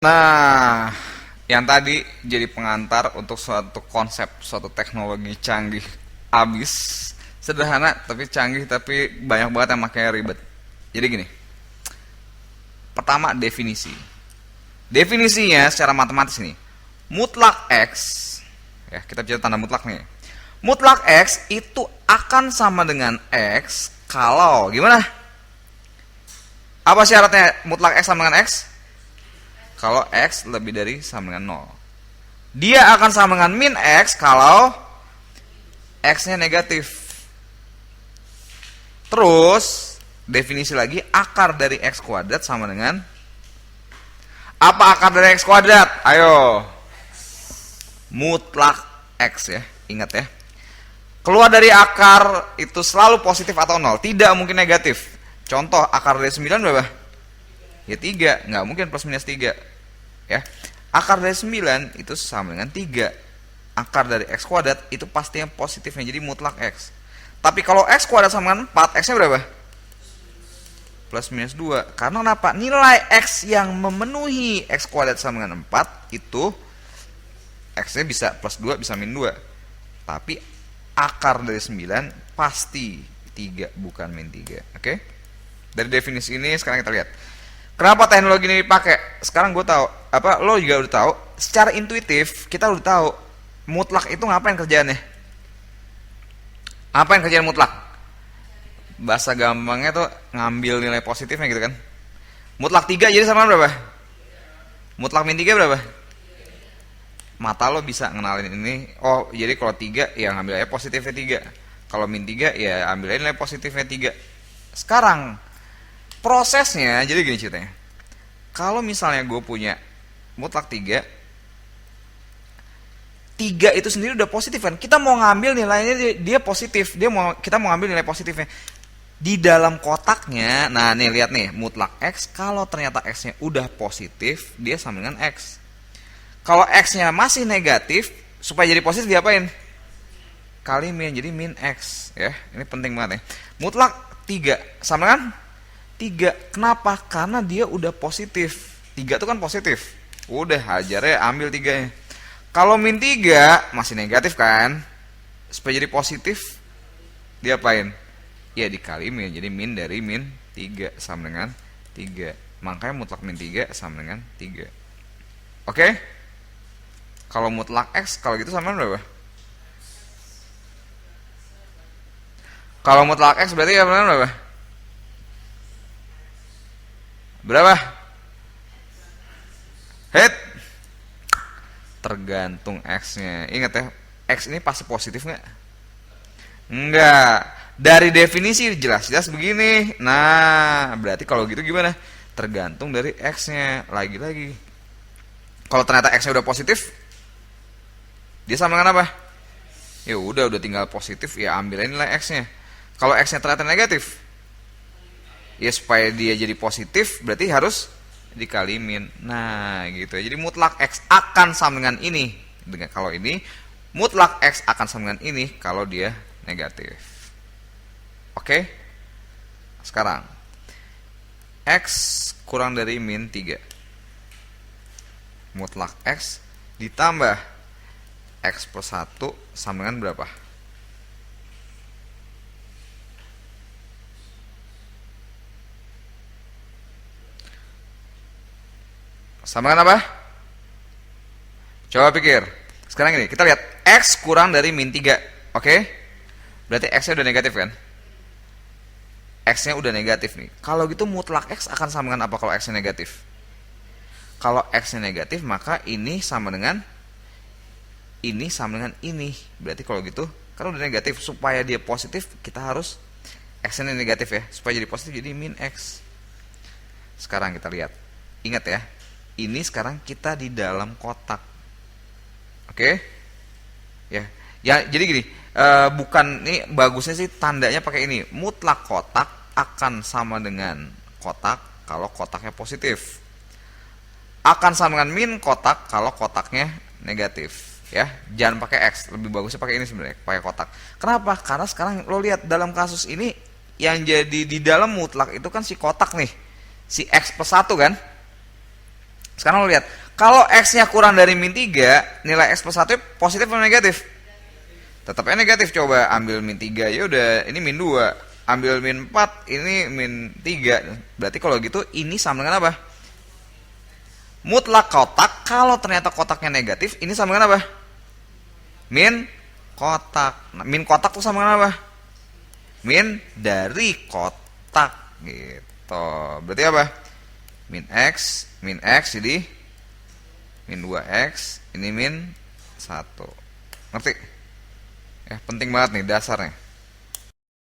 Nah, yang tadi jadi pengantar untuk suatu konsep, suatu teknologi canggih abis, sederhana tapi canggih tapi banyak banget yang makanya ribet. Jadi gini, pertama definisi. Definisinya secara matematis nih, mutlak X, ya kita bicara tanda mutlak nih. Mutlak X itu akan sama dengan X kalau gimana? Apa syaratnya mutlak X sama dengan X? Kalau X lebih dari sama dengan 0. Dia akan sama dengan min X kalau X-nya negatif. Terus, definisi lagi, akar dari X kuadrat sama dengan apa akar dari X kuadrat? Ayo. Mutlak X ya, ingat ya. Keluar dari akar itu selalu positif atau 0, tidak mungkin negatif. Contoh, akar dari 9 berapa? Ya 3, nggak mungkin plus minus 3. Ya. Akar dari 9 itu sama dengan 3. Akar dari X kuadrat itu pasti yang positifnya, jadi mutlak X. Tapi kalau X kuadrat sama dengan 4, X-nya berapa? Plus minus 2. Karena kenapa? Nilai X yang memenuhi X kuadrat sama dengan 4 itu X-nya bisa plus 2, bisa min 2. Tapi akar dari 9 pasti 3, bukan min 3. Oke? Dari definisi ini sekarang kita lihat. Kenapa teknologi ini dipakai? Sekarang gue tahu, lo juga udah tahu. Secara intuitif kita udah tahu mutlak itu ngapain kerjaannya? Apa yang kerjaan mutlak? Bahasa gampangnya tuh ngambil nilai positifnya gitu kan. Mutlak 3 jadi sama berapa? Mutlak min 3 berapa? Mata lo bisa ngenalin ini. Oh, jadi kalau 3 ya ngambil aja positifnya 3. Kalau min 3 ya ambil aja nilai positifnya 3. Sekarang prosesnya jadi gini ceritanya. Kalau misalnya gue punya mutlak 3 itu sendiri udah positif kan. Kita mau ngambil nilainya dia positif. Kita mau ngambil nilai positifnya. Di dalam kotaknya, nah nih lihat nih, mutlak X kalau ternyata X-nya udah positif, dia sama dengan X. Kalau X-nya masih negatif, supaya jadi positif diapain? Kali min, jadi min X ya. Ini penting banget ya. Mutlak 3 sama dengan 3. Kenapa? Karena dia udah positif. 3 itu kan positif. Udah hajar ya, ambil 3-nya. Kalau min 3 masih negatif kan? Supaya jadi positif diapain? Ya dikali min, jadi min dari min 3 sama dengan 3. Makanya mutlak min 3 sama dengan 3. Oke? Kalau mutlak X kalau gitu sama berapa? Kalau mutlak X berarti sama dengan berapa? Berapa? Head. Tergantung X-nya. Ingat ya, X ini pasti positif nggak? Enggak. Dari definisi jelas-jelas begini. Nah, berarti kalau gitu gimana? Tergantung dari X-nya. Lagi-lagi. Kalau ternyata X-nya udah positif, dia sama dengan apa? Ya udah tinggal positif, ya ambil nilai X-nya. Kalau X-nya ternyata negatif, ya supaya dia jadi positif berarti harus dikali min. Nah gitu ya. Jadi mutlak X akan sama dengan ini. Kalau ini mutlak X akan sama dengan ini kalau dia negatif. Oke. Sekarang X kurang dari min 3. Mutlak X ditambah X plus 1 sama dengan berapa? Sama dengan apa? Coba pikir. Sekarang ini kita lihat X kurang dari min 3. Oke? Berarti X-nya udah negatif kan? X-nya udah negatif nih. Kalau gitu mutlak X akan sama dengan apa kalau X-nya negatif? Kalau X-nya negatif maka ini sama dengan ini. Berarti kalau gitu kan udah negatif. Supaya dia positif kita harus X-nya negatif ya. Supaya jadi positif jadi min X. Sekarang kita lihat. Ingat ya. Ini sekarang kita di dalam kotak. Oke? Ya. Ya, jadi gini, bukan ini bagusnya sih tandanya pakai ini. Mutlak kotak akan sama dengan kotak kalau kotaknya positif. Akan sama dengan min kotak kalau kotaknya negatif, ya. Jangan pakai X, lebih bagusnya pakai ini sebenarnya, pakai kotak. Kenapa? Karena sekarang lo lihat dalam kasus ini yang jadi di dalam mutlak itu kan si kotak nih. Si X plus 1 kan? Sekarang lo lihat, kalau X-nya kurang dari min 3, nilai X plus 1 positif atau negatif? Tetapnya negatif. Coba ambil min 3, ya udah, ini min 2. Ambil min 4, ini min 3. Berarti kalau gitu ini sama dengan apa? Mutlak kotak. Kalau ternyata kotaknya negatif, ini sama dengan apa? Min kotak. Nah, min kotak tuh sama dengan apa? Min dari kotak gitu. Berarti apa? Min X jadi min 2X, ini min 1. Ngerti? Ya, penting banget nih dasarnya.